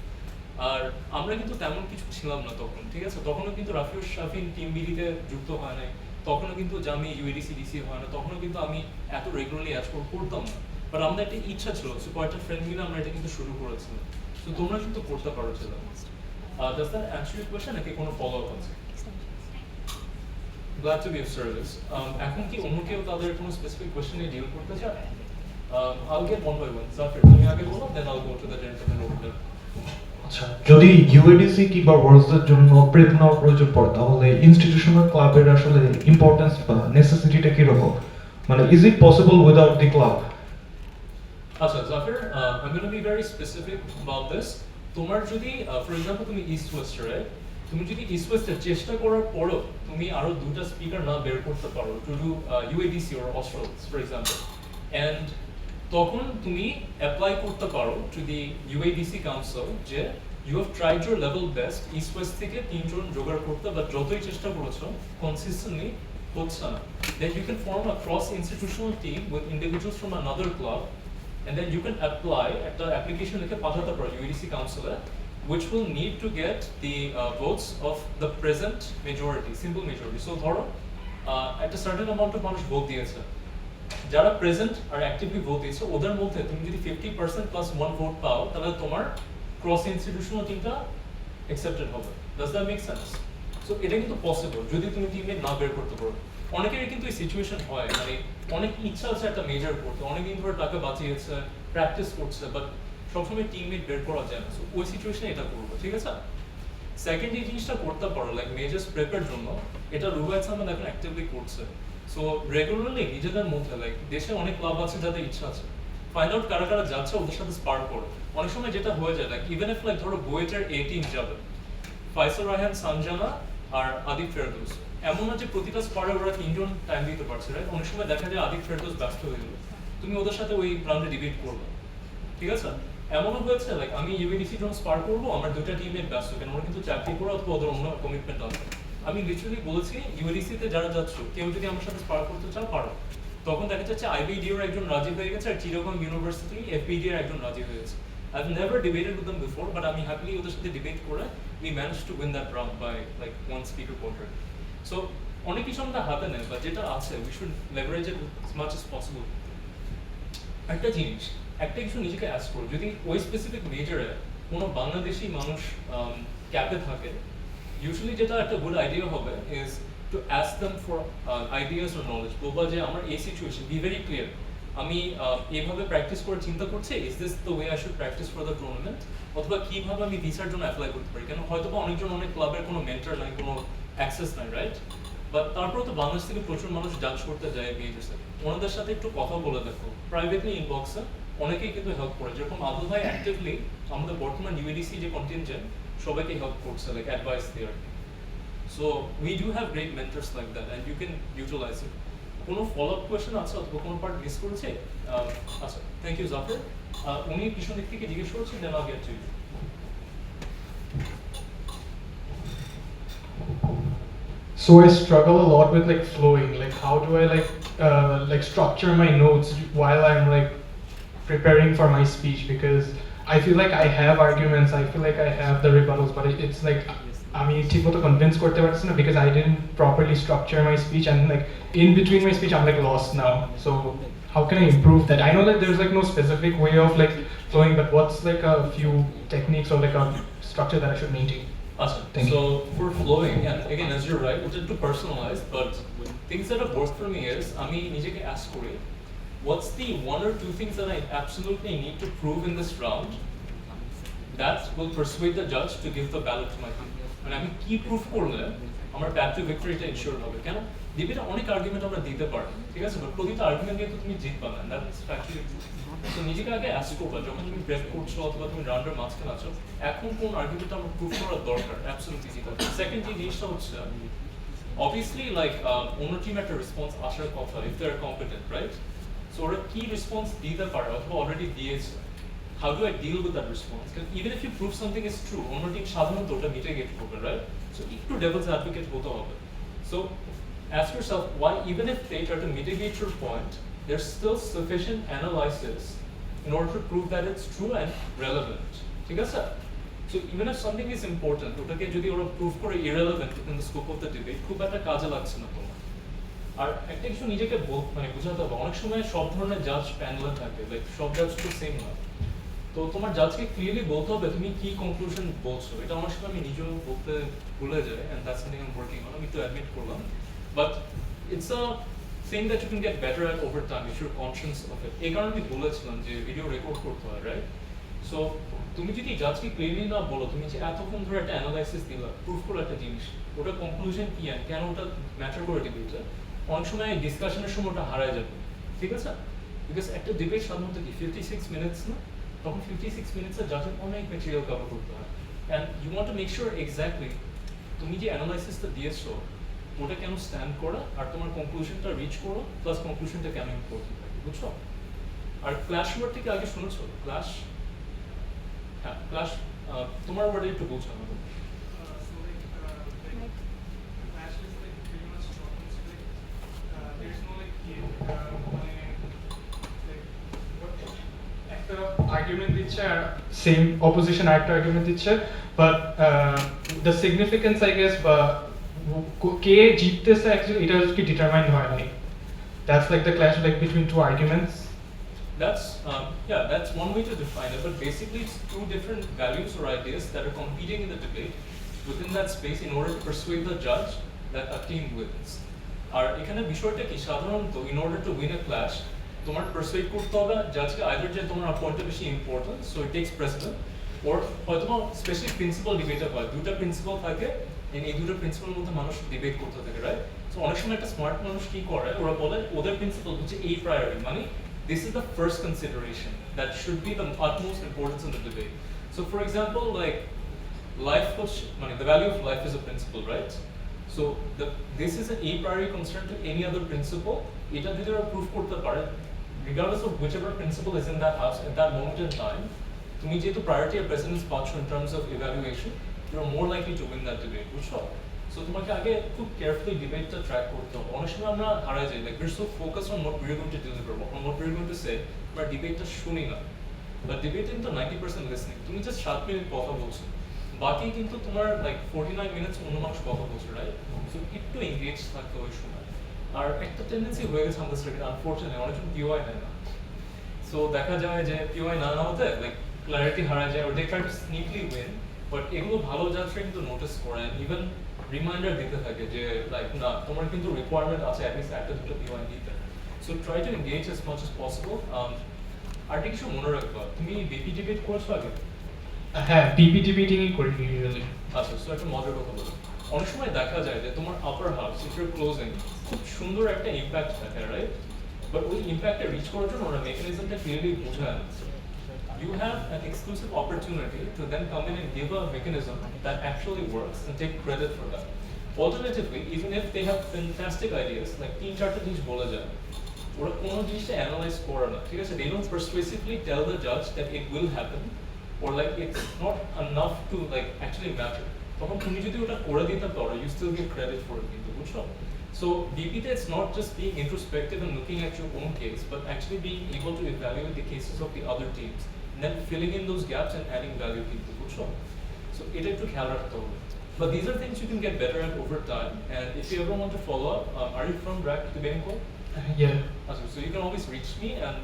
আর আমরা কিন্তু তেমন কিছু ছিলাম না তখন, ঠিক আছে? তখনও কিন্তু রাফিউর শাফিন টিম বিডিতে যুক্ত হয় নাই, তখনও কিন্তু জামি ইউএডিসি ডিসি হয় না, তখনও কিন্তু আমি এত রেগুলারলি অ্যাজ করতাম না। বাট আমাদের একটা ইচ্ছা ছিল, সো কয়েকটা ফ্রেন্ড মিলে আমরা এটা কিন্তু শুরু করেছিলাম। সো তোমরা কিন্তু করতে পারো ছিল। Does that answer your question? নাকি কোনো ফলো আপ আছে? Glad to be of service. এখন কি অন্য কেউ তাদের কোনো স্পেসিফিক কোয়েশ্চেন নিয়ে ডিল করতে চায়? I'll get one by one. Zafir, তুমি আগে বলো, then I'll go to the gentleman over there. আচ্ছা, যদি ইউএডিসি কিংবা ওয়ার্লডসের জন্য প্রেপ নেওয়ার প্রয়োজন পড়ে তাহলে ইনস্টিটিউশনাল ক্লাবের আসলে ইম্পর্টেন্স বা নেসেসিটিটা কিরকম? মানে is it possible without the club? আচ্ছা Zafir, I'm going to be very specific about this. তোমার যদি ফর এক্সাম্পল তুমি ইস্ট ওয়েস্ট, রাইট? তুমি যদি ইস্ট ওয়েস্টের চেষ্টা করার পরও তুমি আরো দুটো স্পিকার না বের করতে পারো to do UADC or Australs for example, and তখন তুমি অ্যাপ্লাই করতে পারো টু দি ইউএডিসি কাউন্সিল যে you have tried your level best east west থেকে 3 জন জোগাড় করতে, বা যতই চেষ্টা করেছো কনসিস্টেন্টলি হচ্ছে না, then you can form a cross institutional team with individuals from another club, and then you can apply at the application লিখে পাঠাতে পারো UEDC council, which will need to get the votes of the present majority, simple majority. So ধরো একটা certain amount of মানুষ vote দিয়েছে, যারা present আর actively vote দিয়েছে ওদের মধ্যে তুমি যদি 50% প্লাস 1 ভোট পাও তাহলে তোমার ক্রস ইনস্টিটিউশনাল টিমটা অ্যাকসেপ্টেড হবে। Does that make sense? So এটা কিন্তু পসিবল যদি তুমি টিমে না বের করতে পারো। অনেকেরই কিন্তু এই সিচুয়েশন হয়, মানে অনেক ইচ্ছা আছে একটা মেজর করতে, অনেকদিন ধরে টাকা বাঁচিয়েছে, প্র্যাকটিস করছে, বাট সবসময় টিমমেট বের করা যায় না। সো ওই সিচুয়েশনে এটা করবো, ঠিক আছে? সেকেন্ড এই জিনিসটা করতে পারো লাইক মেজর্স প্রেপের জন্য, এটা রুবাইত সামান এখন অ্যাক্টিভলি করছে। সো রেগুলারলি নিজেদের মধ্যে লাইক দেশে অনেক ক্লাব আছে যাদের ইচ্ছা আছে, ফাইন্ড আউট কারা কারা যাচ্ছে ওদের সাথে স্পার করো। অনেক সময় যেটা হয়ে যায় লাইক ইভেন ইফ লাইক ধরো বুয়েটের এ টিম যাবে, ফাইসাল রায়হান, সানজানা আর আদিব ফেরদৌস, এমন না যে প্রতিটা স্পারে ওরা 3 জন টাইম দিতে পারছে, রাইট? অনেক সময় দেখা যায় আদিব ফেরদৌস ব্যস্ত হয়ে গেল, তুমি ওদের সাথে ওই রাউন্ডে ডিবেট করবে, ঠিক আছে? এমনও হয়েছে লাইক আমি ইউএডিসি যখন স্পার করবো আমার দুটো টিমমেট ব্যস্ত, কেন ওরা কিন্তু চাকরি করে অথবা ওদের অন্য কমিটমেন্ট আছে। আমি লিটারালি বলেছি ইউএডিসিতে যারা যাচ্ছ কেউ যদি আমার সাথে স্পার করতে চাও পারো, তখন দেখা যাচ্ছে আইবিডি এর একজন রাজি হয়ে গেছে আর চিটাগং ইউনিভার্সিটি এফবিডি এর একজন রাজি হয়ে গেছে। I've never debated with them before, but আমি happily ওদের সাথে ডিবেট করে we managed to win that round by like one speaker quadrant. So অনেক কিছু আমাদের হাতে নেই, but যেটা আছে we should leverage it as much as possible. একটা জিনিস, একটা কিছু নিজেকে অ্যাস্ক করো, যদি ওই স্পেসিফিক মেজরে কোনো বাংলাদেশি মানুষ ক্যাপে থাকে, ইউজুয়ালি যেটা একটা গুড আইডিয়া হবে is to ask them for ideas or knowledge. বলবা যে আমার এই সিচুয়েশন, বি ভেরি ক্লিয়ার, আমি এইভাবে প্র্যাকটিস করে চিন্তা করছি, is this the way I should practice for the tournament, অথবা কিভাবে আমি ভিসার জন্য অ্যাপ্লাই করতে পারি, কেন হয়তো বা অনেকজন অনেক ক্লাবের কোনো মেন্টর নাই, কোনো অ্যাক্সেস নাই, রাইট? বাট তারপরে তো বাংলাদেশ থেকে প্রচুর মানুষ জাজ করতে যায় মেজর্সে, ওনাদের সাথে একটু কথা বলে দেখো প্রাইভেটলি ইনবক্সে, অনেকেই কিন্তু হেল্প করে, যেরকম আদল ভাই অ্যাক্টিভলি আমাদের বর্তমান ইউএডিসি যে কন্টিনজেন্ট সবাইকে হেল্প করছে, লাইক অ্যাডভাইস দেয়ার। So we do have great mentors like that and you can utilize it. কোনো ফলো আপ কোয়েশ্চেন আছে অথবা কোনো পার্ট মিস করেছে? আচ্ছা, থ্যাংক ইউ জাফর। উনি পিছন দিক থেকে জিজ্ঞেস করছেন, then I'll get to you. So I struggle a lot with like flowing. Like how do I like structure my notes while I'm like preparing for my speech? Because I feel like I have arguments, I feel like I have the rebuttals, but it's like আমি ঠিকমতো convince করতে পারছি না because I didn't properly structure my speech, and like in between my speech I'm like lost now. So how can I improve that? I know that there's like no specific way of like flowing, but what's like a few techniques or like a structure that I should maintain? Awesome. So for flowing, and again as you're right, it's too personalized, but things that have worked for me is আমি নিজেকে ask করি, what's the 1 or 2 things that I absolutely need to prove in this round that will persuade the judge to give the ballot to my team? মানে আমি কি proof করলে আমার path two ভিক্টরিটা ensure হবে। কেন ডিবেটে অনেক আর্গুমেন্ট আমরা দিতে পারি, ঠিক আছে, বাট প্রতিটা আর্গুমেন্ট দিয়ে তো তুমি জিতবা না, দ্যাটস ফ্যাক্টরি। তো নিজেকে আগে অ্যাস্ক করবা যখন তুমি ব্রেক করছো অথবা তুমি রাউন্ডের মাঝখানে আছো, এখন কোন আর্গুমেন্ট আমার প্রুফ করার দরকার, অ্যাবসলিউটলি ইজি কথা। সেকেন্ড যে জিনিসটা হচ্ছে obviously like অন্য টিম একটা রেসপন্স আসার কথা if they are competent, right? So ওরা কি রেসপন্স দিতে পারে অথবা অলরেডি দিয়েছে, how do I deal with that response? Because even if you prove something is true, অন্য টিম সাধারণত ওটা মিটিগেট করবে, right? So একটু devil's advocate হতে হবে। So ask yourself why even if they try to mitigate your point, there's still sufficient analysis in order to prove that it's true and relevant, ঠিক আছে? So even if something is important, ওটাকে যদি ওরা prove করে irrelevant within the scope of the debate, খুব একটা কাজে লাগছে না তোমার। আর একটা কিছু নিজেকে মানে বোঝাতে হবে, অনেক সময় সব ধরনের জাজ প্যানেলে থাকে, লাইক সব জাজ তো সেম না। তো তোমার জাজকে ক্লিয়ারলি বলতে হবে তুমি কি কনক্লুশন বলছো। এটা অনেক সময় আমি নিজেও বলতে ভুলে যাই, and that's something I'm working on, আমি একটু অ্যাডমিট করলাম, but it's a thing that you can get better at over time if you're conscious of it। এই কারণে আমি বলেছিলাম যে ভিডিও রেকর্ড করতে হয়, রাইট? সো তুমি যদি জাজকে ক্লিয়ারলি না বলো, তুমি যে এতক্ষণ ধরে একটা অ্যানালাইসিস দিলা, প্রুফ করো একটা জিনিস, ওটা কনক্লুশন কি আর কেন ওটা ম্যাটার করে ডিবেটে, অনেক সময় ডিসকাশনের সময় ওটা হারায় যাবে, ঠিক আছে? বিকজ একটা ডিবেট সাধারণত কি 56 মিনিটস না, তখন 56 মিনিটসে জাজের অনেক ম্যাটেরিয়াল কভার করতে হয়, and you want to make sure exactly তুমি যে অ্যানালাইসিসটা দিয়েছো ওটা কেন স্ট্যান্ড করা আর তোমার কনক্লুশনটা রিচ করো, প্লাস কনক্লুশনটা কেন ইম্পর্টেন্ট থাকে, বুঝছো? আর ক্লাশ ওয়ার্ড থেকে আগে শুনেছো ক্লাশ? হ্যাঁ, ক্লাশ তোমার ওয়ার্ডে একটু বলছো আমাকে। Argument দিচ্ছে আর সেম অপোজিশন আরেকটা আর্গুমেন্ট দিচ্ছে, but the significance I guess বা কে জিততেছে অ্যাকচুয়ালি এটা কি ডিটারমাইন্ড হয় নাই, that's like the clash like between two arguments. That's yeah, that's one way to define it, but basically it's two different values or ideas that are competing in the debate within that space in order to persuade the judge that a team wins. আর এখানে বিষয়টা কি সাধারণত in order to win a clash তোমার persuade করতে হবে জাজকে either যে তোমার পয়েন্টটা বেশি important so it tax president, or হয়তো স্পেশালি প্রিন্সিপাল ডিবেটে হয়, দুটো প্রিন্সিপাল থাকে, এই দুটো প্রিন্সিপালের মধ্যে মানুষ ডিবেট করতে থাকে, রাইট? সো অনেক সময় একটা স্মার্ট মানুষ কি করে, ওরা বলে ওদের প্রিন্সিপাল হচ্ছে এই প্রায়োরিটি, মানে this is the first consideration that should be the utmost importance in the debate. So for example, like life coach, the value of life is a principle, right? So this is an a priori concern to any other principle. Eta jodi oরা proof korte pare, regardless of whichever principle is in that house at that moment in time, তুমি যেহেতু priority আর precedence পাচ্ছ in terms of evaluation, you are more likely to win that debate, বুঝছো? So তোমাকে আগে খুব carefully debate-টা track করতে হবে। অনেক সময় আমরা হারাই যাই, like we're so focused on what we're going to deliver, on what we're going to say, আমরা debate-টা শুনি না। But debating তো 90% listening, তুমি just 7 মিনিট কথা বলছো, বাকি কিন্তু তোমার like 49 minutes অন্য মানুষ কথা বলছে, right? So একটু engage থাকতে ওই সময়। আর একটা টেন্ডেন্সি হয়ে গেছে আমাদের সার্কিট, আনফরচুনেটলি অনেকজন POI নেয় না। So দেখা যায় যে POI না হতে like clarity হারায় যায়, or they try to sneakily win, but এগুলো ভালো জাজরা কিন্তু নোটিস করে, ইভেন রিমাইন্ডার দিতে থাকে যে লাইক না তোমার কিন্তু রিকোয়ারমেন্ট আছে at least একটা দুটো POI দিতে। So try to engage as much as possible. আর কিছু মনে রাখবা, তুমি বিপি ডিবেট করেছো আগে? হ্যাঁ, বিপি ডিবেটিংই করি ইউজুয়ালি। আচ্ছা, সো একটা মজার কথা বলো, অনেক সময় দেখা যায় যে তোমার আপার হাউস ইফ ইউর ক্লোজিং খুব সুন্দর একটা ইম্প্যাক্ট থাকে, রাইট? বাট ওই ইম্প্যাক্টটা রিচ করার জন্য ওরা মেকানিজমটা ক্লিয়ারলি বোঝায় না। You have an exclusive opportunity to then come in and give a mechanism that actually works and take credit for that. Alternatively, even if they have fantastic ideas, like 3-4 জিনিস বলে যায়, ওরা কোনো জিনিসটা অ্যানালাইজ করে না, ঠিক আছে? They don't persuasively tell the judge that it will happen, or like it's not enough to like actually matter. তখন তুমি যদি ওটা করে দিতে পারো, you still get credit for it, কিন্তু বুঝছো? So DPT it's not just being introspective and looking at your own case, but actually being able to evaluate the cases of the other teams, and then filling in those gaps and adding value into বুঝছো? So এটা একটু খেয়াল রাখতে হবে। But these are things you can get better at over time, and if you ever want to follow up, are you from BRAC to Benko? Yeah. So you can always reach me, and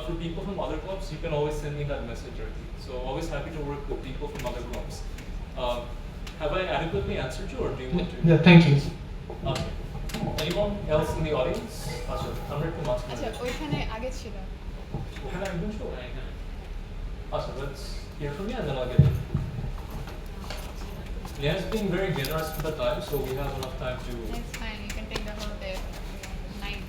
for people from other clubs, you can always send me that message directly. So always happy to work with people from other clubs. Have I adequately answered you, or do you want to? Yeah, thank you. Okay. Anyone else in the audience? আমরা একটু মাঝখানে। আচ্ছা ওইখানে আগে ছিল। ওখানে একদম show? আচ্ছা, let's hear from you and then I'll get it. Leah is being very generous with the time, so we have enough time to. It's fine. You can take the whole day. Night.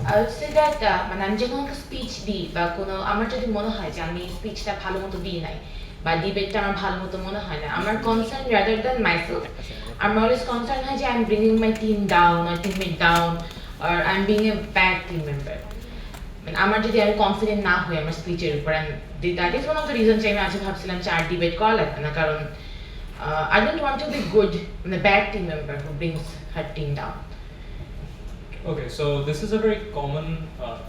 I would say that মানে আমি যখন একটা speech দিই বা কোনো আমার যদি মনে হয় যে আমি স্পিচটা ভালো মতো দিই নাই বা ডিবেটটা আমার ভালো মতো মনে হয় না আমার কনসার্ন রাদার দ্যান মাইসেলফ আমার অলওয়েজ কনসার্ন হয় যে I am bringing my team down my teammate down আর I am being a bad team member মানে আমার যদি আমি কনফিডেন্ট না হই আমার স্পিচের উপর that is one of the reasons আমি আজকে ভাবছিলাম যে আর ডিবেট করা লাগবে না কারণ I don't want to be good মানে bad team member who brings her team down. Okay, so this is a very common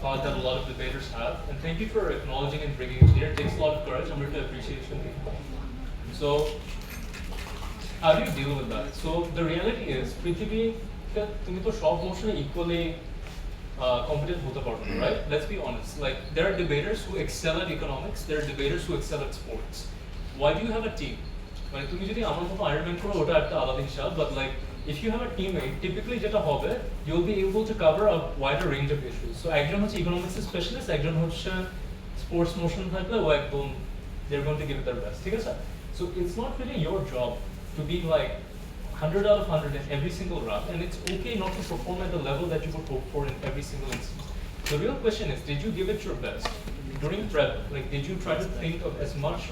thought that a lot of debaters have, and thank you for acknowledging and bringing it here. It takes a lot of courage. I'm really appreciation. So, how do you deal with that? So, the reality is, Prithvi, তুমি তো সব মোশনে equally competent হতে পারো, right? Let's be honest. Like, there are debaters who excel at economics. There are debaters who excel at sports. Why do you have a team? মানে তুমি যদি আমার মতো Ironman করো ওটা একটা আলাদা হিসাব, but like if you have a teammate, typically যেটা হবে, you'll be able to cover a wider range of issues. So একজন হচ্ছে economics specialist, একজন হচ্ছে sports motion থাকলে ও একদম they're going to give it their best. ঠিক আছে? So it's not really your job to be like 100 out of 100 in every single round, and it's okay not to perform at the level that you would hope for in every single instance. The real question is, did you give it your best during prep? Like, did you try to think of as much